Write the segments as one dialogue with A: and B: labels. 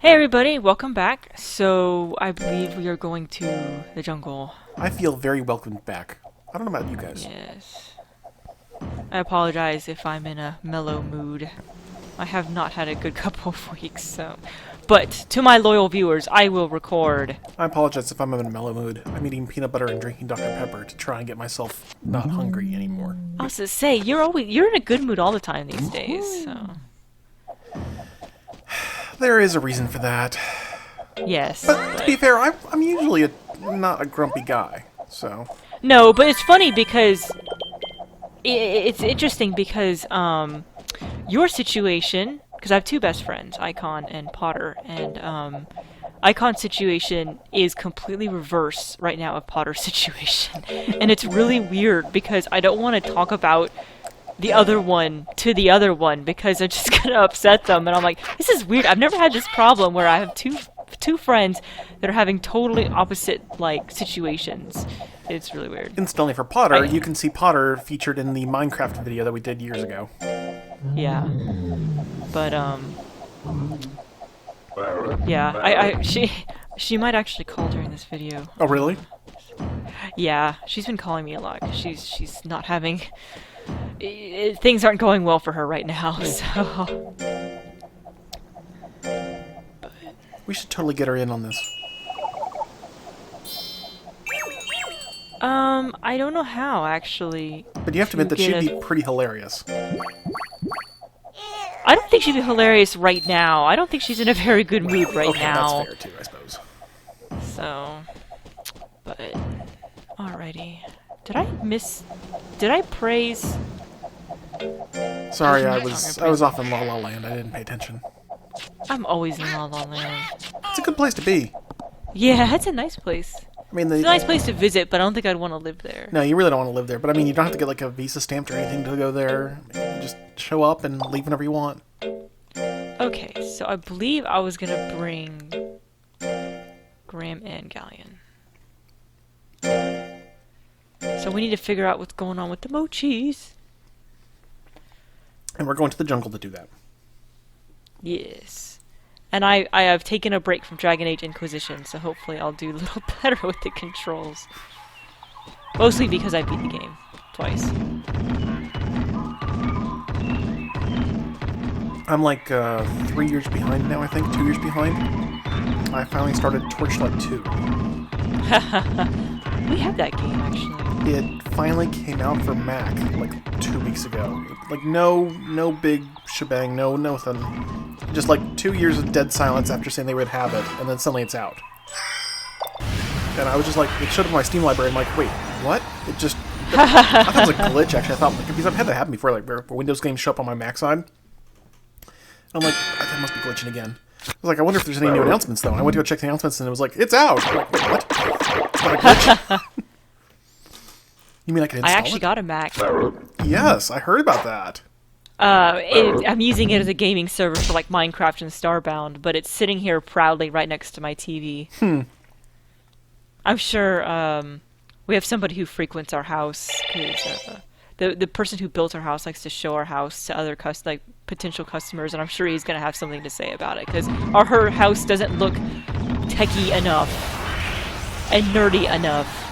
A: Hey everybody, welcome back. So, I believe we are going to the jungle.
B: I feel very welcomed back. I don't know about you guys.
A: Yes. I apologize if I'm in a mellow mood. I have not had a good couple of weeks, so... But, to my loyal viewers, I will record.
B: I apologize if I'm in a mellow mood. I'm eating peanut butter and drinking Dr. Pepper to try and get myself not hungry anymore.
A: I was to say, you're in a good mood all the time these days, so...
B: There is a reason for that.
A: Yes.
B: But to be fair, I'm usually not a grumpy guy, so...
A: No, but it's funny because... It's interesting because, your situation... Because I have two best friends, Icon and Potter, and Icon's situation is completely reverse right now of Potter's situation. And it's really weird because I don't want to talk about the other one to the other one because I'm just going to upset them. And I'm like, this is weird. I've never had this problem where I have two friends that are having totally opposite, like, situations. It's really weird.
B: Incidentally, for Potter, you can see Potter featured in the Minecraft video that we did years ago.
A: Yeah. But, yeah, she might actually call during this video.
B: Oh, really?
A: Yeah, she's been calling me a lot. She's not having... things aren't going well for her right now, so...
B: We should totally get her in on this.
A: I don't know how, actually.
B: But you have to admit that she'd be pretty hilarious.
A: I don't think she'd be hilarious right now. I don't think she's in a very good mood right now.
B: That's fair, too, I suppose.
A: So... But... Alrighty. Did I praise...
B: Sorry, I was off in La La Land. I didn't pay attention.
A: I'm always in La La Land.
B: It's a good place to be.
A: Yeah, it's a nice place.
B: I mean,
A: it's a nice place to visit, but I don't think I'd want to live there.
B: No, you really don't want to live there. But I mean, you don't have to get like a visa stamped or anything to go there. You just show up and leave whenever you want.
A: Okay, so I believe I was gonna bring Graham and Galleon. So we need to figure out what's going on with the Mocchis.
B: And we're going to the jungle to do that.
A: Yes. And I have taken a break from Dragon Age Inquisition, so hopefully I'll do a little better with the controls. Mostly because I beat the game twice.
B: I'm like 3 years behind now, I think. 2 years behind. I finally started Torchlight 2.
A: We have that game, actually.
B: It finally came out for Mac like 2 weeks ago. Like no big shebang, no nothing. Just like 2 years of dead silence after saying they would have it, and then suddenly it's out. And I was just like, it showed up in my Steam library. I'm like, wait, what? It just... I thought it was a glitch, actually. I thought, because I've had that happen before, like where Windows games show up on my Mac side. I'm like, that must be glitching again. I was like, I wonder if there's any new announcements, though. And I went to go check the announcements, and it was like, it's out! I'm like, wait, what? It's not a glitch? You mean I can install it?
A: I actually got a Mac.
B: Yes, I heard about that.
A: I'm using it as a gaming server for like Minecraft and Starbound, but it's sitting here proudly right next to my TV. I'm sure we have somebody who frequents our house. The person who built our house likes to show our house to other potential customers, and I'm sure he's going to have something to say about it, because her house doesn't look techie enough and nerdy enough.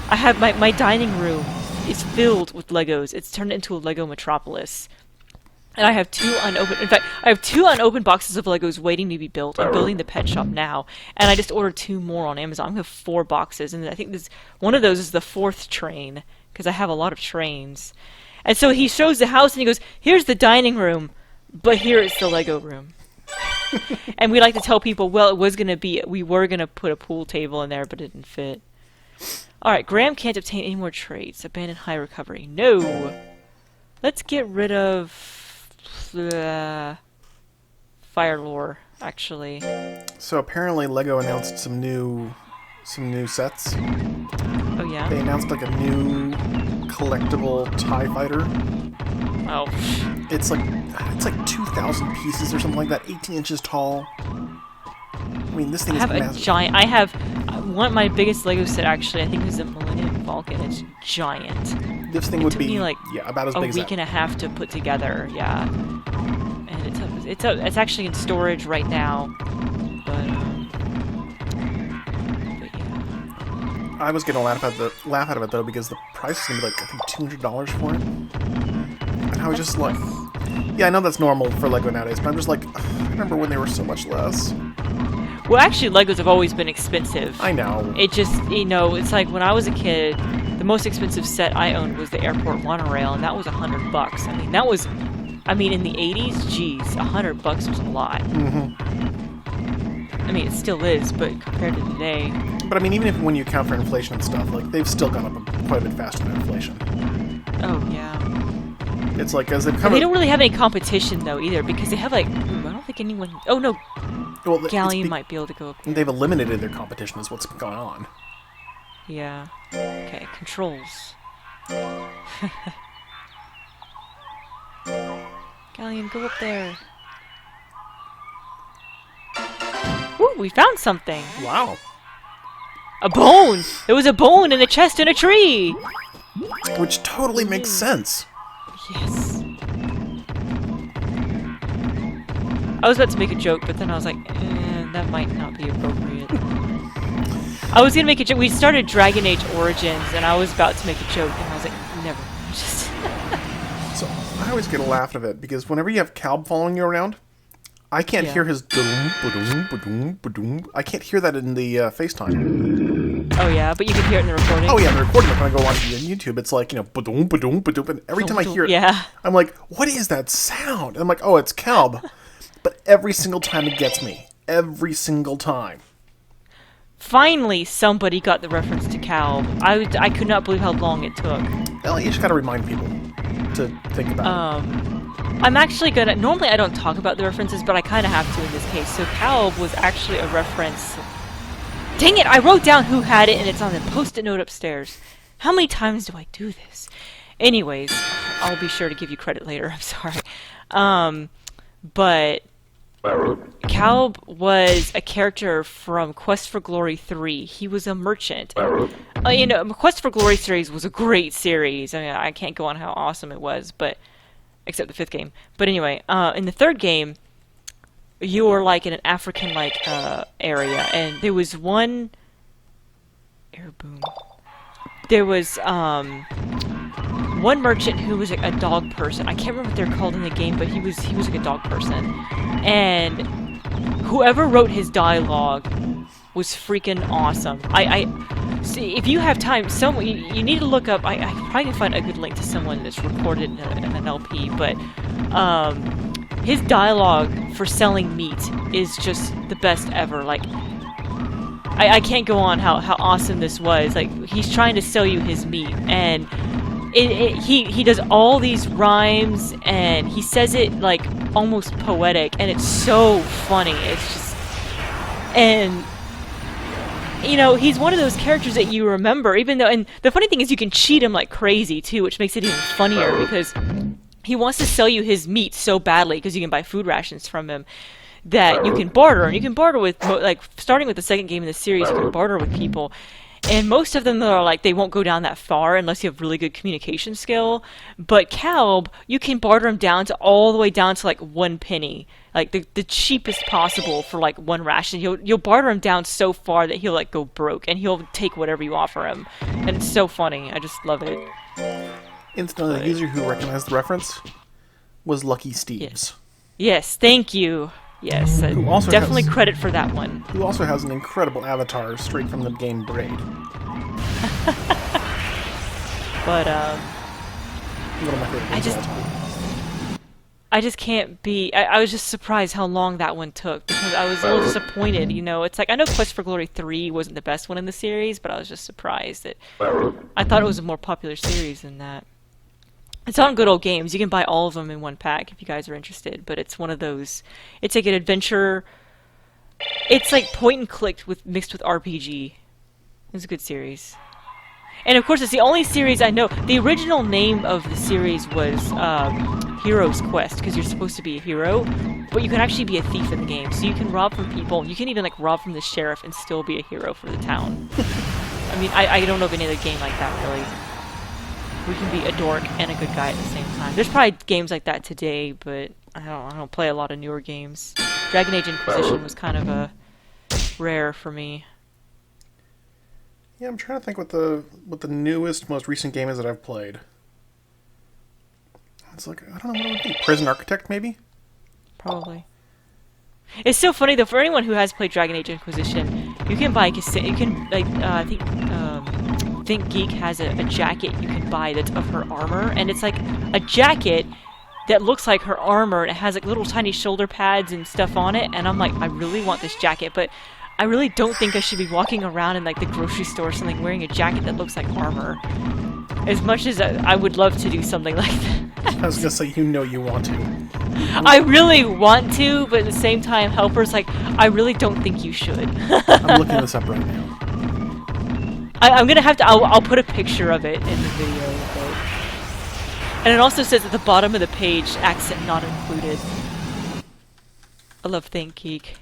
A: I have my dining room is filled with Legos. It's turned into a Lego metropolis. And I have two unopened boxes of Legos waiting to be built. I'm building the pet shop now, and I just ordered 2 more on Amazon. I'm gonna have 4 boxes, and I think one of those is the 4th train, because I have a lot of trains. And so he shows the house, and he goes, "Here's the dining room, but here is the Lego room." And we like to tell people, well, we were gonna put a pool table in there, but it didn't fit. Alright, Graham can't obtain any more traits. Abandon high recovery. No! Let's get rid of... Fire lore, actually.
B: So apparently Lego announced some new sets.
A: Oh yeah?
B: They announced like a new collectible TIE fighter.
A: Oh.
B: It's like 2,000 pieces or something like that, 18 inches tall. I mean, this thing is massive.
A: I have one of my biggest Lego set, actually. I think it was the Millennium Falcon. It's giant.
B: This thing would be
A: me like
B: about as big as that.
A: A week and a half to put together, yeah. And it's actually in storage right now.
B: I was getting a laugh out of it though because the price is gonna be like I think $200 for it, and I was just like, yeah, I know that's normal for Lego nowadays, but I'm just like, I remember when they were so much less.
A: Well, actually, Legos have always been expensive.
B: I know.
A: It just, it's like when I was a kid, the most expensive set I owned was the airport monorail, and that was $100. I mean, that was, in the 80s, geez, $100 was a lot. I mean, it still is, but compared to today.
B: But I mean, even if when you account for inflation and stuff, like they've still gone up quite a bit faster than inflation.
A: Oh yeah.
B: It's like as they've come.
A: And they don't really have any competition though either, because they have like, I don't think anyone. Oh no.
B: Well,
A: Galleon might be able to go up there.
B: They've eliminated their competition, is what's going on.
A: Yeah. Okay, controls. Galleon, go up there. Ooh, we found something.
B: Wow.
A: A bone! There was a bone in a chest in a tree!
B: Which totally makes sense.
A: Yes. I was about to make a joke, but then I was like, that might not be appropriate. I was gonna make a joke. We started Dragon Age Origins, and I was about to make a joke, and I was like, never. Just.
B: So I always get a laugh out of it because whenever you have Calb following you around, I can't hear his ba-doom, ba-doom, ba-doom, ba-doom. I can't hear that in the FaceTime.
A: Oh yeah, but you can hear it in the recording.
B: Oh yeah, the recording. When I go watch it on YouTube, it's like ba-doom, ba-doom, ba-doom, and every time I hear it, I'm like, what is that sound? And I'm like, oh, it's Calb. But every single time it gets me. Every single time.
A: Finally, somebody got the reference to Calb. I could not believe how long it took.
B: Well, you just gotta remind people to think about it.
A: I'm actually gonna... Normally I don't talk about the references, but I kind of have to in this case. So Calb was actually a reference... Dang it! I wrote down who had it, and it's on the post-it note upstairs. How many times do I do this? Anyways, I'll be sure to give you credit later. I'm sorry. But... Calb was a character from Quest for Glory 3. He was a merchant. Quest for Glory series was a great series. I mean, I can't go on how awesome it was, but except the 5th game. But anyway, in the 3rd game, you were like in an African-like area, and there was one air boom. There was one merchant who was like a dog person. I can't remember what they're called in the game, but he was like a dog person. And whoever wrote his dialogue was freaking awesome. I see, if you have time, you need to look up. I probably can find a good link to someone that's recorded in an LP, but his dialogue for selling meat is just the best ever. Like, I can't go on how awesome this was. Like, he's trying to sell you his meat, and he does all these rhymes, and he says it like almost poetic, and it's so funny. It's just, and he's one of those characters that you remember, even though, and the funny thing is you can cheat him like crazy too, which makes it even funnier because he wants to sell you his meat so badly because you can buy food rations from him that you can barter, and you can barter with, like, starting with the 2nd game in the series, you can barter with people. And most of them are like, they won't go down that far unless you have really good communication skill. But Calb, you can barter him down to all the way down to like 1 penny. Like the cheapest possible for like 1 ration. You'll barter him down so far that he'll like go broke, and he'll take whatever you offer him. And it's so funny. I just love it.
B: Instantly, the user who recognized the reference was Lucky Steves.
A: Yes, thank you. Yes, definitely credit for that one.
B: Who also has an incredible avatar straight from the game Braid.
A: But
B: one of my favorite games of all time.
A: I just can't be. I was just surprised how long that one took because I was a little disappointed. It's like I know Quest for Glory 3 wasn't the best one in the series, but I was just surprised that I thought it was a more popular series than that. It's on Good Old Games. You can buy all of them in one pack if you guys are interested. But it's one of those. It's like an adventure. It's like point and click mixed with RPG. It's a good series. And of course, it's the only series I know. The original name of the series was Hero's Quest because you're supposed to be a hero, but you can actually be a thief in the game. So you can rob from people. You can even like rob from the sheriff and still be a hero for the town. I mean, I don't know of any other game like that really. We can be a dork and a good guy at the same time. There's probably games like that today, but I don't play a lot of newer games. Dragon Age Inquisition was kind of a rare for me.
B: Yeah, I'm trying to think what the newest, most recent game is that I've played. It's like, I don't know what it would be. Prison Architect, maybe?
A: Probably. It's so funny though. For anyone who has played Dragon Age Inquisition, you can buy cassette. You can like I think Geek has a jacket you can buy that's of her armor, and it's like a jacket that looks like her armor, and it has like little tiny shoulder pads and stuff on it. And I'm like, I really want this jacket, but I really don't think I should be walking around in like the grocery store or something wearing a jacket that looks like armor. As much as I would love to do something like that.
B: I was gonna say, you want to.
A: I really want to, but at the same time, Helper's like, I really don't think you should.
B: I'm looking this up right now.
A: I'm gonna have to. I'll put a picture of it in the video. But... And it also says at the bottom of the page, accent not included. I love Think Geek.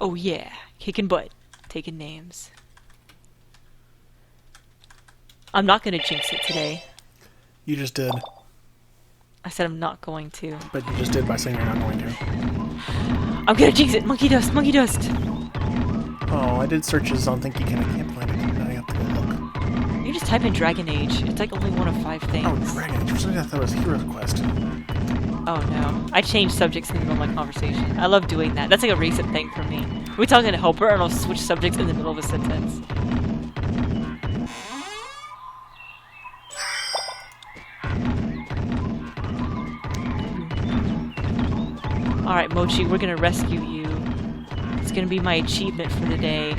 A: Oh yeah, kicking butt, taking names. I'm not gonna jinx it today.
B: You just did.
A: I said I'm not going to.
B: But you just did by saying you're not going to.
A: I'm gonna jinx it! Monkey dust! Monkey dust!
B: Oh, I did searches on Think Geek and I can't find it. I have to go look.
A: You just type in Dragon Age. It's like only one of 5 things.
B: Oh, Dragon Age. For some reason I thought it was Hero's Quest.
A: Oh no. I change subjects in the middle of my conversation. I love doing that. That's like a recent thing for me. We're talking to Helper and I'll switch subjects in the middle of a sentence. Alright, Mochi, we're gonna rescue you. It's gonna be my achievement for the day.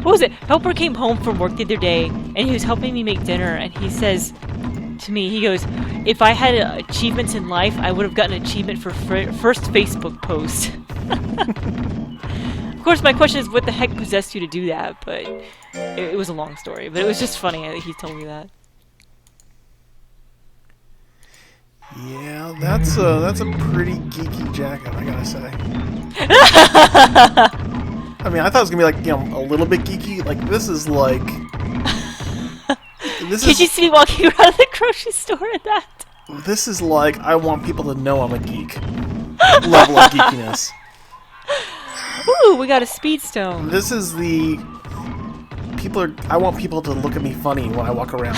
A: What was it? Helper came home from work the other day, and he was helping me make dinner, and he says to me, he goes, if I had achievements in life, I would have gotten an achievement for first Facebook post. Of course, my question is, what the heck possessed you to do that? But it was a long story, but it was just funny that he told me that.
B: Yeah, that's a pretty geeky jacket, I gotta say. I mean, I thought it was gonna be like, a little bit geeky. Like, this is like...
A: Did you see me walking around the grocery store in that?
B: This is like, I want people to know I'm a geek. Level of geekiness.
A: Ooh, we got a speed stone.
B: This is the... I want people to look at me funny when I walk around.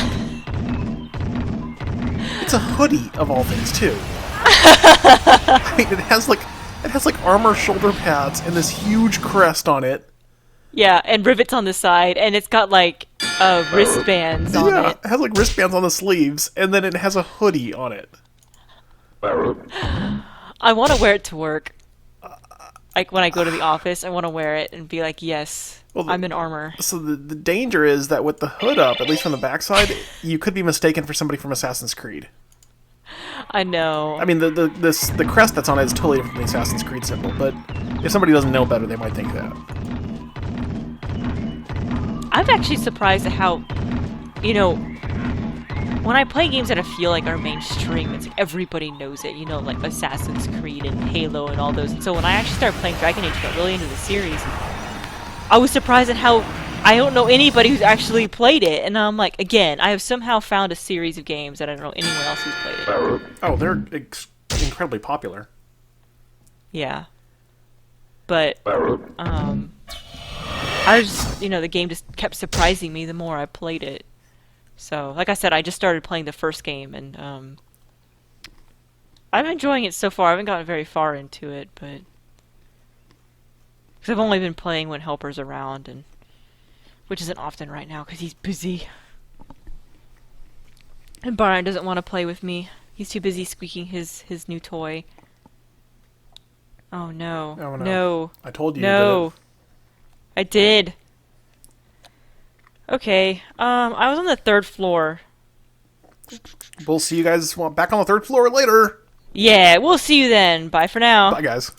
B: It's a hoodie, of all things, too. I mean, it has like armor shoulder pads and this huge crest on it.
A: Yeah, and rivets on the side, and it's got like wristbands on it.
B: Yeah, it has like wristbands on the sleeves, and then it has a hoodie on it.
A: I want to wear it to work. Like when I go to the office, I want to wear it and be like, yes, well, I'm in armor. So
B: the danger is that with the hood up, at least from the backside, you could be mistaken for somebody from Assassin's Creed.
A: I know.
B: I mean, the crest that's on it is totally different from the Assassin's Creed symbol, but if somebody doesn't know better, they might think that.
A: I'm actually surprised at how, when I play games that I feel like are mainstream, it's like everybody knows it, like Assassin's Creed and Halo and all those. And so when I actually started playing Dragon Age, got really into the series, I was surprised at how I don't know anybody who's actually played it. And I'm like, again, I have somehow found a series of games that I don't know anyone else who's played it.
B: Oh, they're incredibly popular.
A: Yeah. But, I just, the game just kept surprising me the more I played it. So, like I said, I just started playing the first game, and I'm enjoying it so far. I haven't gotten very far into it, but because I've only been playing when Helper's around, and which isn't often right now because he's busy. And Brian doesn't want to play with me. He's too busy squeaking his new toy. Oh no!
B: Oh, no!
A: No!
B: I told you.
A: No!
B: You did it.
A: I did. Okay, I was on the 3rd floor.
B: We'll see you guys back on the 3rd floor later.
A: Yeah, we'll see you then. Bye for now.
B: Bye, guys.